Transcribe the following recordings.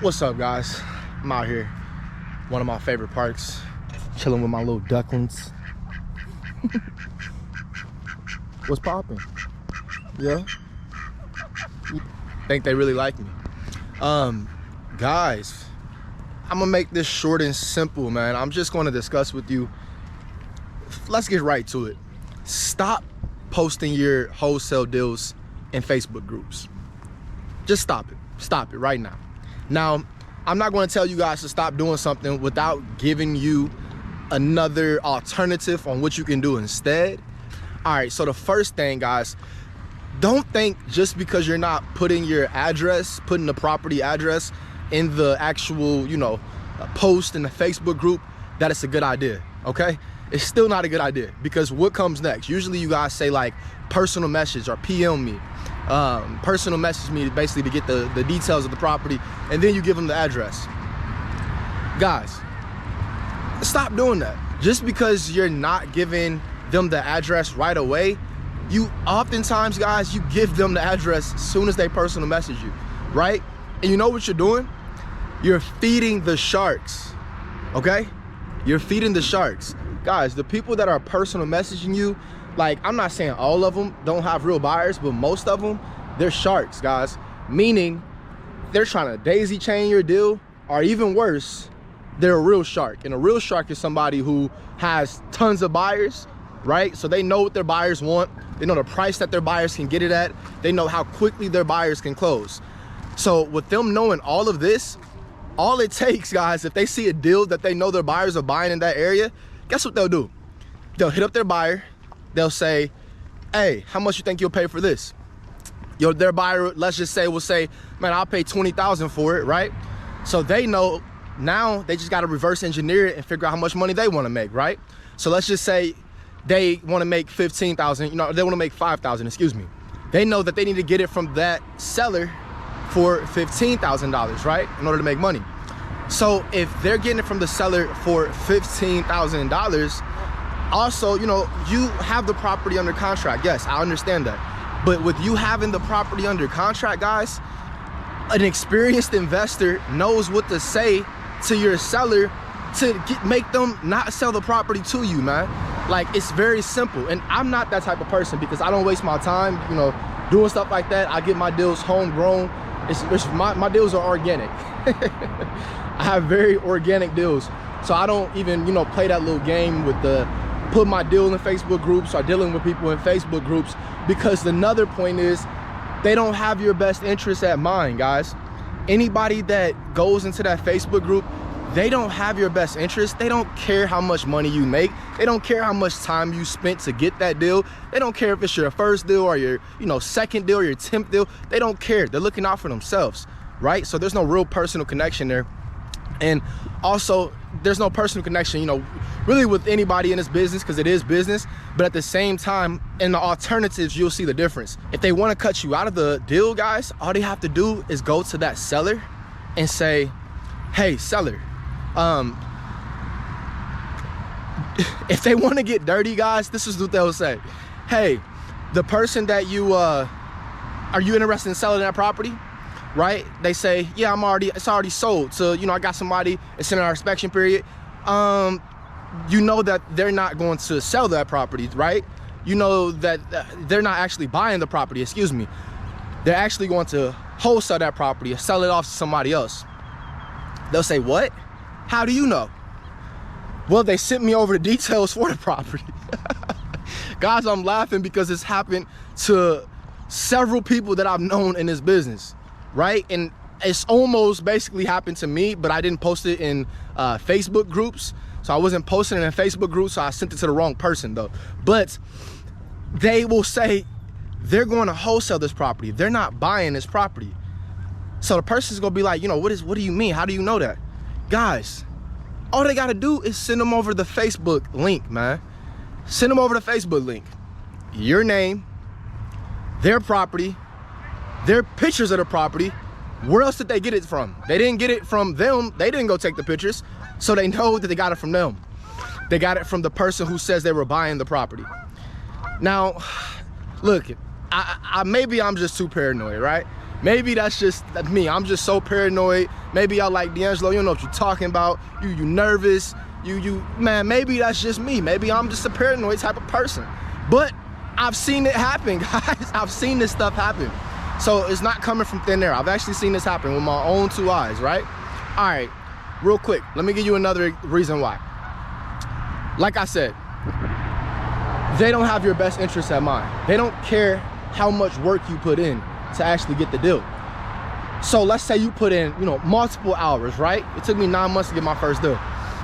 What's up, guys? I'm out here, one of my favorite parks, chilling with my little ducklings. What's poppin'? Yeah? Think they really like me. Guys, I'm gonna make this short and simple, man. I'm just gonna discuss with you. Let's get right to it. Stop posting your wholesale deals in Facebook groups. Just stop it. Stop it right now. Now, I'm not going to tell you guys to stop doing something without giving you another alternative on what you can do instead. All right, so the first thing, guys, don't think just because you're not putting your address, putting the property address in the actual, post in the Facebook group, that it's a good idea, okay? It's still not a good idea, because what comes next? Usually you guys say like personal message or PM me. Personal message me basically to get the details of the property, and then you give them the address. Guys, stop doing that. Just because you're not giving them the address right away, you oftentimes, guys, you give them the address as soon as they personal message you, right? And you know what you're doing? You're feeding the sharks, okay? You're feeding the sharks. Guys, the people that are personal messaging you, like, I'm not saying all of them don't have real buyers, but most of them, they're sharks, guys. Meaning they're trying to daisy chain your deal, or even worse, they're a real shark. And a real shark is somebody who has tons of buyers, right? So they know what their buyers want. They know the price that their buyers can get it at. They know how quickly their buyers can close. So with them knowing all of this, all it takes, guys, if they see a deal that they know their buyers are buying in that area, guess what they'll do? They'll hit up their buyer. They'll say, hey, how much you think you'll pay for this? Their buyer, let's just say, will say, man, I'll pay $20,000 for it, right? So they know now they just got to reverse engineer it and figure out how much money they want to make, right? So let's just say they want to make $15,000, they want to make $5,000, excuse me. They know that they need to get it from that seller for $15,000, right? In order to make money. So if they're getting it from the seller for $15,000, also, you have the property under contract. Yes, I understand that. But with you having the property under contract, guys, an experienced investor knows what to say to your seller to make them not sell the property to you, man. Like, it's very simple. And I'm not that type of person, because I don't waste my time, doing stuff like that. I get my deals homegrown. My deals are organic. I have very organic deals. So I don't even, play that little game with put my deal in Facebook groups or dealing with people in Facebook groups, because another point is they don't have your best interest at mind, guys. Anybody that goes into that Facebook group, they don't have your best interest. They don't care how much money you make. They don't care how much time you spent to get that deal. They don't care if it's your first deal or your, second deal or your 10th deal. They don't care. They're looking out for themselves, right? So there's no real personal connection there. And also, there's no personal connection, really with anybody in this business, because it is business. But at the same time, in the alternatives, you'll see the difference. If they want to cut you out of the deal, guys, all they have to do is go to that seller and say, hey, seller, if they want to get dirty, guys, this is what they'll say. Hey, the person that are you interested in selling that property? Right? They say, yeah, it's already sold. So, I got somebody, it's in our inspection period. That they're not going to sell that property, right? That they're not actually buying the property, excuse me. They're actually going to wholesale that property or sell it off to somebody else. They'll say, what? How do you know? Well, they sent me over the details for the property. Guys, I'm laughing because it's happened to several people that I've known in this business. Right? And it's almost basically happened to me, but I didn't post it in Facebook groups. So I wasn't posting it in Facebook groups, so I sent it to the wrong person though. But they will say they're going to wholesale this property. They're not buying this property. So the person's gonna be like, what do you mean? How do you know that? Guys, all they gotta do is send them over the Facebook link, man. Send them over the Facebook link. Your name, their property, their pictures of the property. Where else did they get it from? They didn't get it from them. They didn't go take the pictures. So they know that they got it from them. They got it from the person who says they were buying the property. Now, look, maybe I'm just too paranoid, right? Maybe that's just me. I'm just so paranoid. Maybe y'all like, D'Angelo, you don't know what you're talking about. You nervous. Man, maybe that's just me. Maybe I'm just a paranoid type of person. But I've seen it happen, guys. I've seen this stuff happen. So it's not coming from thin air. I've actually seen this happen with my own 2 eyes, right? All right, real quick, let me give you another reason why. Like I said, they don't have your best interests at mind. They don't care how much work you put in to actually get the deal. So let's say you put in, multiple hours, right? It took me 9 months to get my first deal.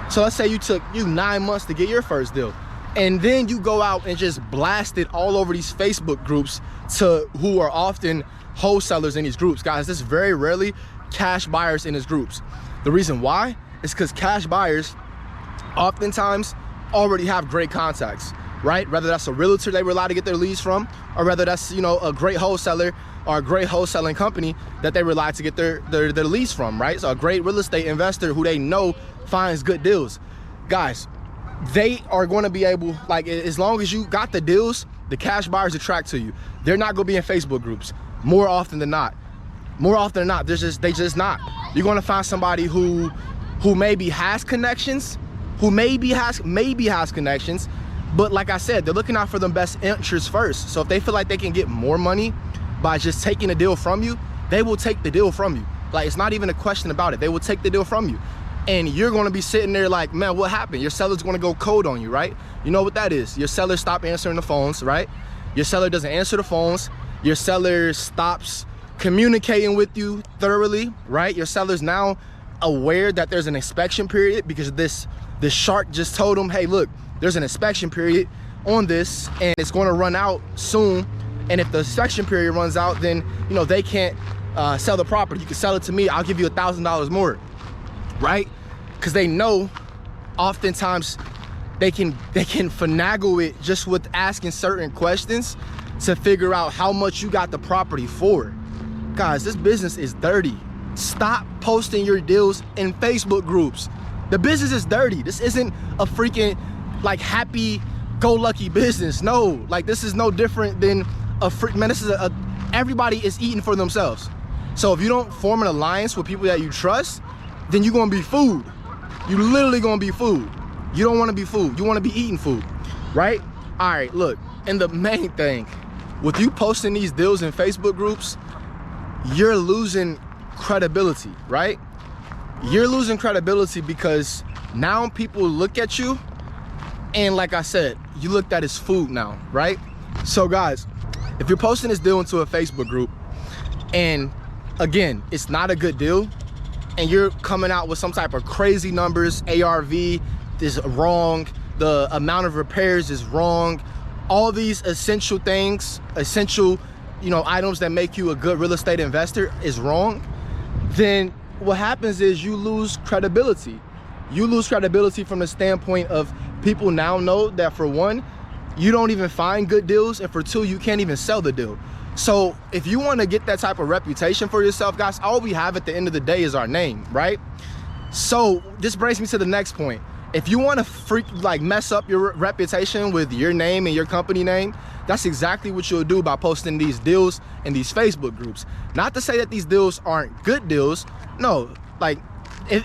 So let's say you took 9 months to get your first deal. And then you go out and just blast it all over these Facebook groups to who are often wholesalers in these groups. Guys, there's very rarely cash buyers in these groups. The reason why is because cash buyers oftentimes already have great contacts, right? Whether that's a realtor they rely to get their leads from, or whether that's, a great wholesaler or a great wholesaling company that they rely to get their leads from, right? So a great real estate investor who they know finds good deals. Guys, they are going to be able, like, as long as you got the deals, the cash buyers attract to you. They're not going to be in Facebook groups more often than not. More often than not, they just not. You're going to find somebody who maybe has connections, who maybe has connections, but like I said, they're looking out for the best interests first. So if they feel like they can get more money by just taking a deal from you, they will take the deal from you. Like, it's not even a question about it. They will take the deal from you. And you're gonna be sitting there like, man, what happened? Your seller's gonna go cold on you, right? You know what that is. Your seller stopped answering the phones, right? Your seller doesn't answer the phones. Your seller stops communicating with you thoroughly, right? Your seller's now aware that there's an inspection period because this shark just told them, hey, look, there's an inspection period on this and it's gonna run out soon. And if the inspection period runs out, then, they can't sell the property. You can sell it to me, I'll give you $1,000 more, right? Because they know oftentimes they can finagle it just with asking certain questions to figure out how much you got the property for. Guys, this business is dirty. Stop posting your deals in Facebook groups. The business is dirty. This isn't a freaking like happy-go-lucky business. No, like this is no different than this is everybody is eating for themselves. So if you don't form an alliance with people that you trust, then you're gonna be food. You literally gonna be food. You don't wanna be food, you wanna be eating food, right? All right, look, and the main thing, with you posting these deals in Facebook groups, you're losing credibility, right? You're losing credibility because now people look at you and like I said, you looked at as food now, right? So guys, if you're posting this deal into a Facebook group and again, it's not a good deal, and you're coming out with some type of crazy numbers, ARV is wrong, the amount of repairs is wrong, all these essential things, items that make you a good real estate investor is wrong, then what happens is you lose credibility. You lose credibility from the standpoint of people now know that for one, you don't even find good deals, and for two, you can't even sell the deal. So if you want to get that type of reputation for yourself, guys, all we have at the end of the day is our name, right? So this brings me to the next point. If you want to mess up your reputation with your name and your company name, that's exactly what you'll do by posting these deals in these Facebook groups. Not to say that these deals aren't good deals. No,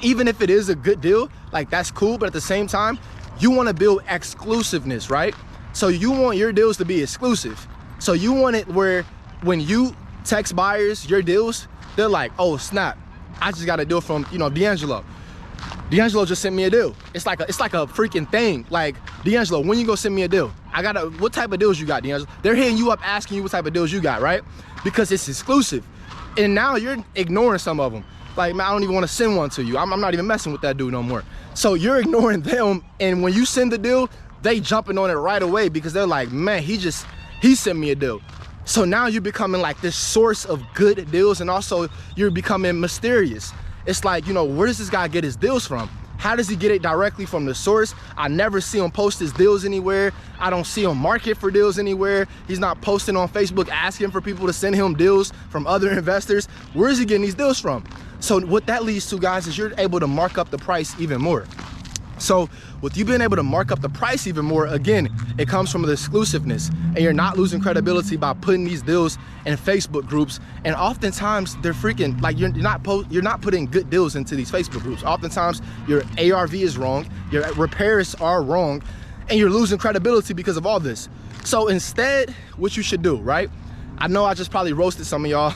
even if it is a good deal, that's cool. But at the same time, you want to build exclusiveness, right? So you want your deals to be exclusive. So you want it where when you text buyers your deals, they're like, oh snap, I just got a deal from D'Angelo. D'Angelo just sent me a deal. It's like a freaking thing. Like, D'Angelo, when you go send me a deal? What type of deals you got, D'Angelo? They're hitting you up asking you what type of deals you got, right? Because it's exclusive. And now you're ignoring some of them. Like, man, I don't even want to send one to you. I'm not even messing with that dude no more. So you're ignoring them, and when you send the deal, they jumping on it right away because they're like, man, he sent me a deal. So now you're becoming like this source of good deals, and also you're becoming mysterious. It's like, where does this guy get his deals from? How does he get it directly from the source? I never see him post his deals anywhere. I don't see him market for deals anywhere. He's not posting on Facebook asking for people to send him deals from other investors. Where is he getting these deals from? So what that leads to, guys, is you're able to mark up the price even more. So with you being able to mark up the price even more, again, it comes from the exclusiveness, and you're not losing credibility by putting these deals in Facebook groups. And oftentimes they're freaking, like, you're not putting good deals into these Facebook groups. Oftentimes your ARV is wrong, your repairs are wrong, and you're losing credibility because of all this. So instead, what you should do, right? I know I just probably roasted some of y'all.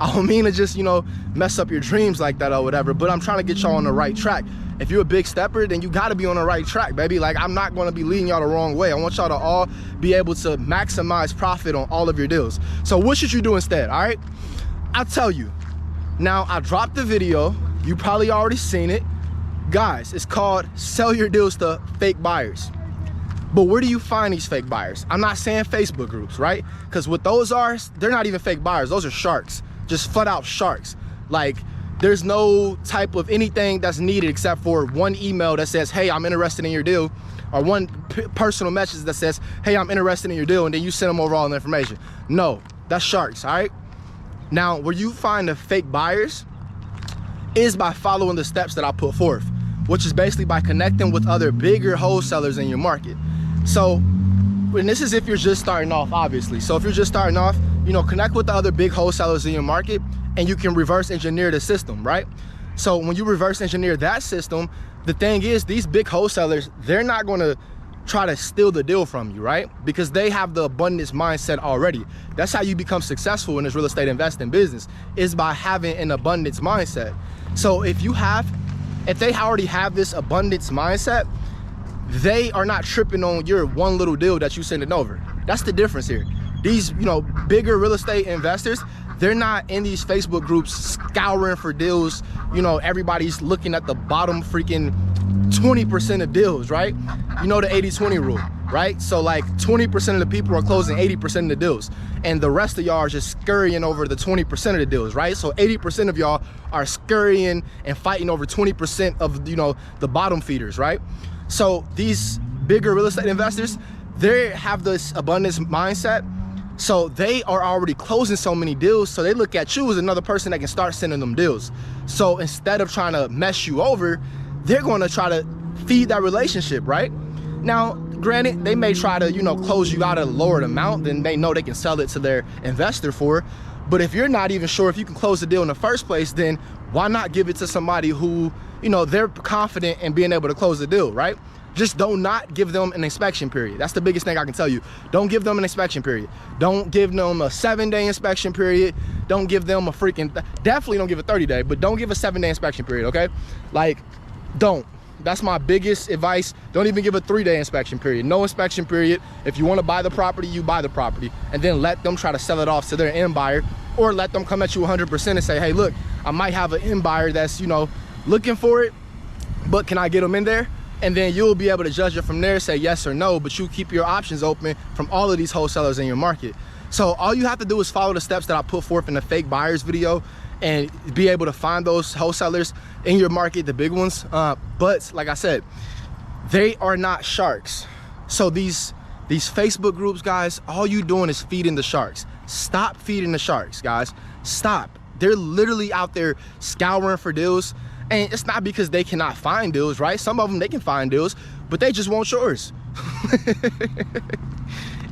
I don't mean to just, you know, mess up your dreams like that or whatever, but I'm trying to get y'all on the right track. If you're a big stepper, then you gotta be on the right track, baby. Like, I'm not gonna be leading y'all the wrong way. I want y'all to all be able to maximize profit on all of your deals. So what should you do instead, all right? I'll tell you. Now, I dropped the video. You probably already seen it. Guys, it's called Sell Your Deals to Fake Buyers. But where do you find these fake buyers? I'm not saying Facebook groups, right? Because what those are, they're not even fake buyers. Those are sharks, just flat out sharks. Like, there's no type of anything that's needed except for one email that says, hey, I'm interested in your deal, or one personal message that says, hey, I'm interested in your deal, and then you send them over all the information. No, that's sharks, all right? Now, where you find the fake buyers is by following the steps that I put forth, which is basically by connecting with other bigger wholesalers in your market. So, and this is if you're just starting off, obviously. So if you're just starting off, you know, connect with the other big wholesalers in your market, and you can reverse engineer the system, right? So when you reverse engineer that system, the thing is, these big wholesalers, they're not gonna try to steal the deal from you, right? Because they have the abundance mindset already. That's how you become successful in this real estate investing business, is by having an abundance mindset. So if they already have this abundance mindset, they are not tripping on your one little deal that you sending over. That's the difference here. These, you know, bigger real estate investors, they're not in these Facebook groups scouring for deals. You know, everybody's looking at the bottom freaking 20% of deals, right? You know the 80-20 rule, right? So like 20% of the people are closing 80% of the deals, and the rest of y'all are just scurrying over the 20% of the deals, right? So 80% of y'all are scurrying and fighting over 20% of, you know, the bottom feeders, right? So these bigger real estate investors, they have this abundance mindset. So they are already closing so many deals, so they look at you as another person that can start sending them deals. So instead of trying to mess you over, they're going to try to feed that relationship, right? Now, granted, they may try to, you know, close you out at a lower amount than they know they can sell it to their investor for. But if you're not even sure if you can close the deal in the first place, then why not give it to somebody who, you know, they're confident in being able to close the deal, right? Just do not give them an inspection period. That's the biggest thing I can tell you. Don't give them an inspection period. Don't give them a 7-day inspection period. Don't give them a definitely don't give a 30-day, but don't give a 7-day inspection period, okay? Like, don't. That's my biggest advice. Don't even give a 3-day inspection period. No inspection period. If you want to buy the property, you buy the property, and then let them try to sell it off to their end buyer, or let them come at you 100% and say, hey, look, I might have an end buyer that's, you know, looking for it, but can I get them in there? And then you'll be able to judge it from there, say yes or no, but you keep your options open from all of these wholesalers in your market. So all you have to do is follow the steps that I put forth in the fake buyers video, and be able to find those wholesalers in your market, the big ones. But like I said, they are not sharks. So these Facebook groups, guys, all you doing is feeding the sharks. Stop feeding the sharks, guys. Stop. They're literally out there scouring for deals. And it's not because they cannot find deals, right? Some of them, they can find deals, but they just want yours.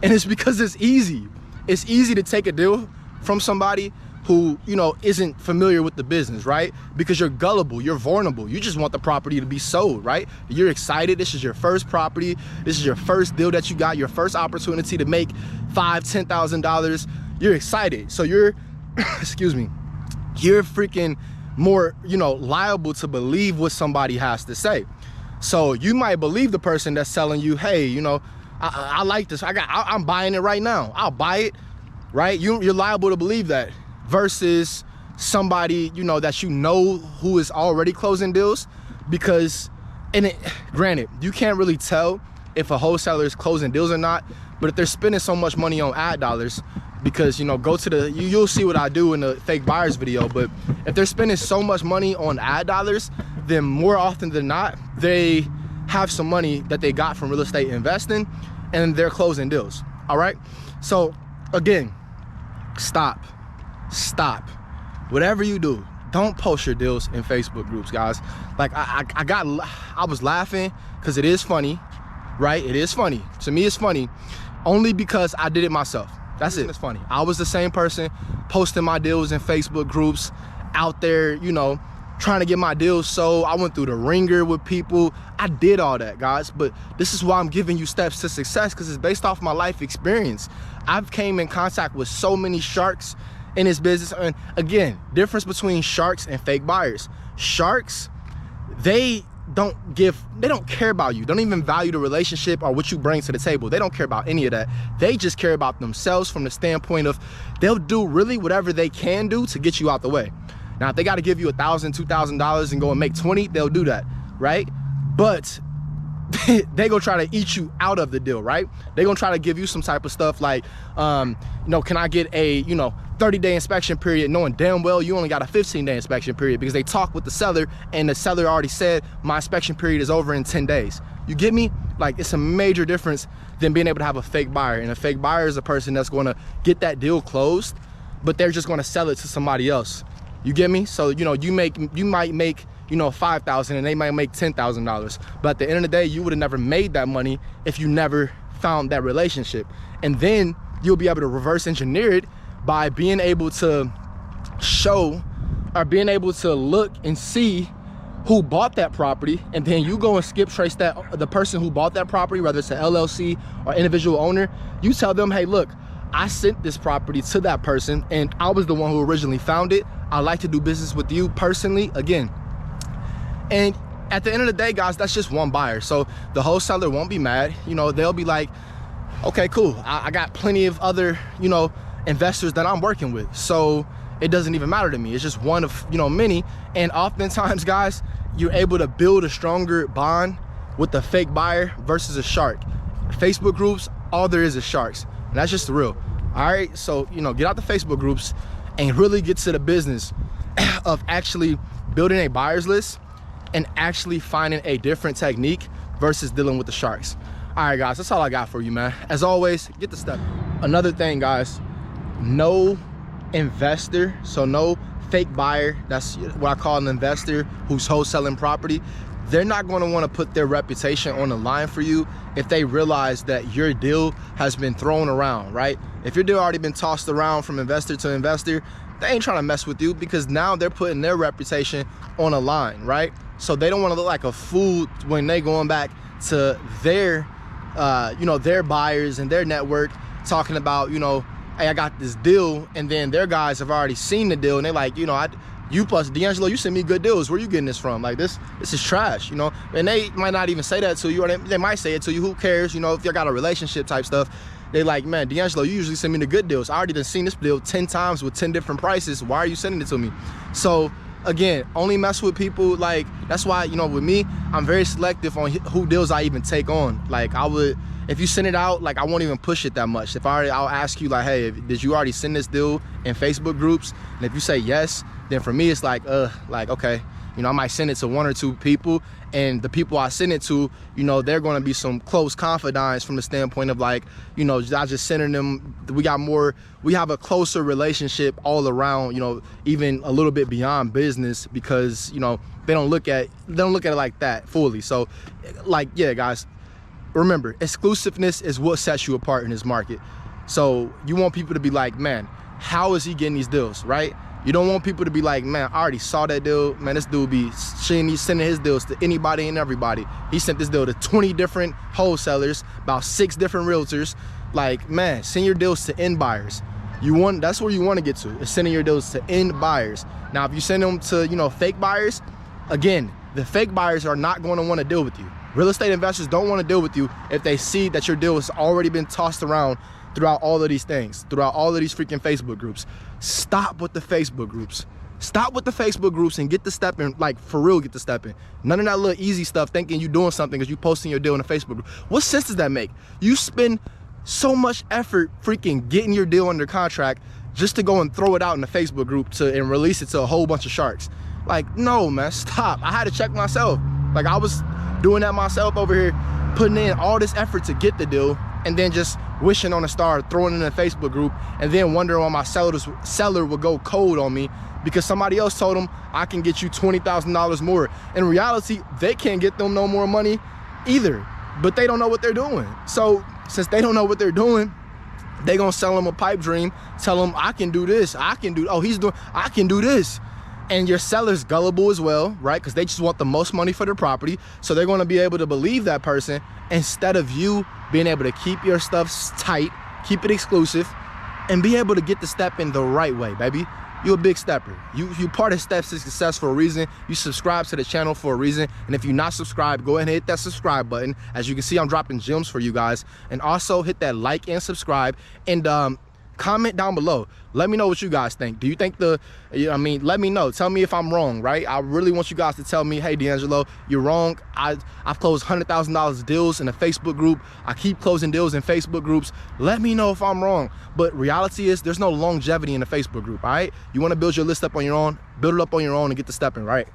And it's because it's easy. It's easy to take a deal from somebody who, you know, isn't familiar with the business, right? Because you're gullible, you're vulnerable. You just want the property to be sold, right? You're excited. This is your first property. This is your first deal that you got, your first opportunity to make $5,000, $10,000. You're excited. So you're, excuse me, you're freaking more, you know, liable to believe what somebody has to say. So you might believe the person that's selling you, hey, you know, I like this. I'm buying it right now. I'll buy it, right? You're liable to believe that, versus somebody, you know, that you know who is already closing deals. Because, granted, you can't really tell if a wholesaler is closing deals or not, but if they're spending so much money on ad dollars, because, you know, go to you'll see what I do in the fake buyers video, but if they're spending so much money on ad dollars, then more often than not, they have some money that they got from real estate investing, and they're closing deals. All right. So again, stop. Whatever you do, don't post your deals in Facebook groups, guys. Like I was laughing because it is funny, right? It is funny. To me, it's funny only because I did it myself. That's it. It's funny. I was the same person posting my deals in Facebook groups out there, you know, trying to get my deals sold. I went through the ringer with people. I did all that, guys. But this is why I'm giving you steps to success, because it's based off my life experience. I've came in contact with so many sharks in this business. And again, difference between sharks and fake buyers. Sharks, they don't care about you. Don't even value the relationship or what you bring to the table. They don't care about any of that. They just care about themselves from the standpoint of they'll do really whatever they can do to get you out the way. Now, if they got to give you $1,000, $2,000 and go and make 20, they'll do that, right? But they gonna try to eat you out of the deal, right? They gonna try to give you some type of stuff like, you know, can I get a, 30-day inspection period, knowing damn well you only got a 15-day inspection period, because they talk with the seller and the seller already said my inspection period is over in 10 days. You get me? Like, it's a major difference than being able to have a fake buyer. And a fake buyer is a person that's gonna get that deal closed, but they're just gonna sell it to somebody else. You get me? So, you might make, $5,000 and they might make $10,000. But at the end of the day, you would have never made that money if you never found that relationship. And then you'll be able to reverse engineer it by being able to show or being able to look and see who bought that property, and then you go and skip trace the person who bought that property, whether it's an LLC or individual owner. You tell them, hey, look, I sent this property to that person and I was the one who originally found it. I'd like to do business with you personally again. And at the end of the day, guys, that's just one buyer. So the wholesaler won't be mad. They'll be like, okay, cool. I got plenty of other, investors that I'm working with. So it doesn't even matter to me. It's just one of, many. And oftentimes, guys, you're able to build a stronger bond with the fake buyer versus a shark. Facebook groups, all there is sharks. And that's just the real. All right, so, get out the Facebook groups and really get to the business of actually building a buyer's list and actually finding a different technique versus dealing with the sharks. All right, guys, that's all I got for you, man. As always, get the step. Another thing, guys, no investor, so no fake buyer, that's what I call an investor who's wholesaling property. They're not going to want to put their reputation on the line for you if they realize that your deal has been thrown around, right? If your deal already been tossed around from investor to investor, they ain't trying to mess with you, because now they're putting their reputation on a line, right? So they don't want to look like a fool when they going back to their, their buyers and their network talking about, hey, I got this deal, and then their guys have already seen the deal and they're like, you plus D'Angelo, you send me good deals. Where you getting this from? Like, this is trash, And they might not even say that to you, or they might say it to you. Who cares? If you got a relationship type stuff, they like, man, D'Angelo, you usually send me the good deals. I already done seen this deal 10 times with 10 different prices. Why are you sending it to me? So again, only mess with people. Like, that's why, with me, I'm very selective on who deals I even take on. Like, if you send it out, like, I won't even push it that much. I'll ask you, like, hey, did you already send this deal in Facebook groups? And if you say yes, then for me, it's like, okay, I might send it to 1 or 2 people, and the people I send it to, they're going to be some close confidants from the standpoint of, like, I just sending them. We have a closer relationship all around, even a little bit beyond business, because, they don't look at it like that fully. So, like, yeah, guys, remember, exclusiveness is what sets you apart in this market. So you want people to be like, man, how is he getting these deals, right? You don't want people to be like, man, I already saw that deal. Man, this dude be sending his deals to anybody and everybody. He sent this deal to 20 different wholesalers, about 6 different realtors. Like, man, send your deals to end buyers. That's where you want to get to, is sending your deals to end buyers. Now, if you send them to, fake buyers, again, the fake buyers are not going to want to deal with you. Real estate investors don't want to deal with you if they see that your deal has already been tossed around throughout all of these things, throughout all of these freaking Facebook groups. Stop with the Facebook groups. Stop with the Facebook groups and get the stepping, like, for real, get the stepping. None of that little easy stuff thinking you doing something because you posting your deal in a Facebook group. What sense does that make? You spend so much effort freaking getting your deal under contract just to go and throw it out in the Facebook group and release it to a whole bunch of sharks. Like, no, man, stop. I had to check myself. Like, I was doing that myself over here, putting in all this effort to get the deal, and then just wishing on a star, throwing it in a Facebook group, and then wondering why my seller would go cold on me because somebody else told them I can get you $20,000 more. In reality, they can't get them no more money either, but they don't know what they're doing. So since they don't know what they're doing, they gonna sell them a pipe dream, tell them I can do this, I can do, oh, I can do this. And your seller's gullible as well, right? Because they just want the most money for their property. So they're gonna be able to believe that person instead of you being able to keep your stuff tight, keep it exclusive, and be able to get the step in the right way, baby. You're a big stepper. You part of Steps to Success for a reason. You subscribe to the channel for a reason. And if you're not subscribed, go ahead and hit that subscribe button. As you can see, I'm dropping gems for you guys. And also hit that like and subscribe. And comment down below. Let me know what you guys think. Do you think let me know. Tell me if I'm wrong, right? I really want you guys to tell me, hey, D'Angelo, you're wrong. I've closed $100,000 deals in a Facebook group. I keep closing deals in Facebook groups. Let me know if I'm wrong. But reality is there's no longevity in a Facebook group, all right? You want to build your list up on your own, build it up on your own and get to stepping, right?